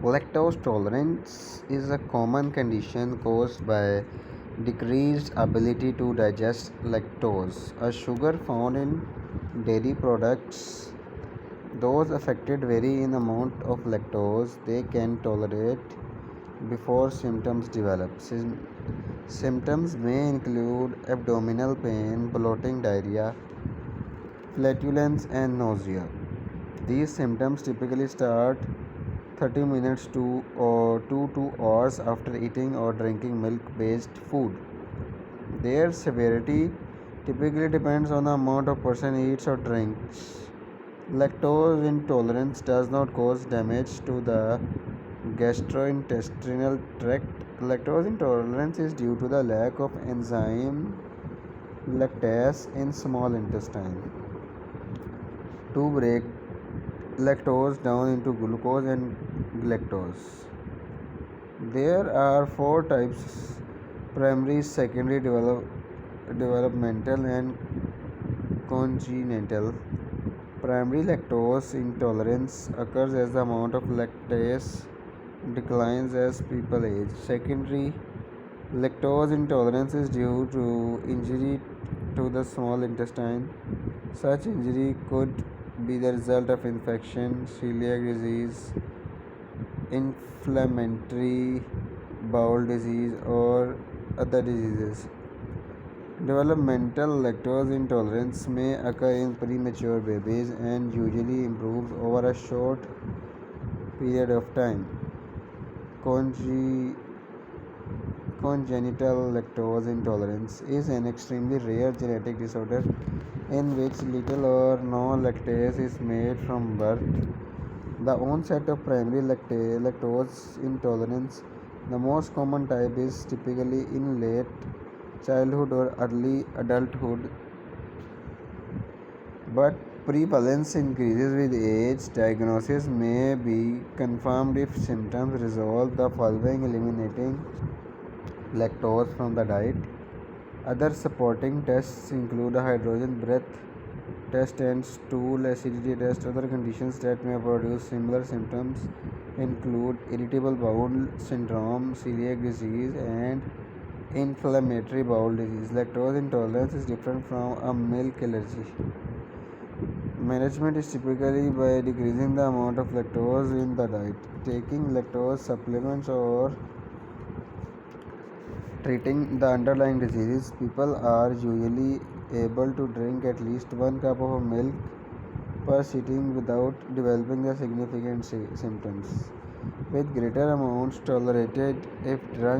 Lactose tolerance is a common condition caused by decreased ability to digest lactose, a sugar found in dairy products. Those affected vary in amount of lactose they can tolerate before symptoms develop. Symptoms may include abdominal pain, bloating, diarrhea, flatulence, and nausea. These symptoms typically start 30 minutes to or 2 to hours after eating or drinking milk-based food. Their severity typically depends on the amount a person eats or drinks. Lactose intolerance does not cause damage to the gastrointestinal tract. Lactose intolerance is due to the lack of enzyme lactase in small intestine to break lactose down into glucose and galactose. There are four types: primary, secondary, developmental, and congenital. Primary lactose intolerance occurs as the amount of lactase declines as people age. Secondary lactose intolerance is due to injury to the small intestine. Such injury could be the result of infection, celiac disease, inflammatory bowel disease, or other diseases. Developmental lactose intolerance may occur in premature babies and usually improves over a short period of time. Conge- Congenital lactose intolerance is an extremely rare genetic disorder in which little or no lactase is made from birth. The onset of primary lactose intolerance, the most common type, is typically in late childhood or early adulthood, but prevalence increases with age. Diagnosis may be confirmed if symptoms resolve the following: eliminating lactose from the diet. Other supporting tests include a hydrogen breath test and stool acidity test. Other conditions that may produce similar symptoms include irritable bowel syndrome, celiac disease, and inflammatory bowel disease. Lactose intolerance is different from a milk allergy. Management is typically by decreasing the amount of lactose in the diet, taking lactose supplements, or treating the underlying diseases. People are usually able to drink at least 1 cup of milk per sitting without developing the significant symptoms, with greater amounts tolerated if drunk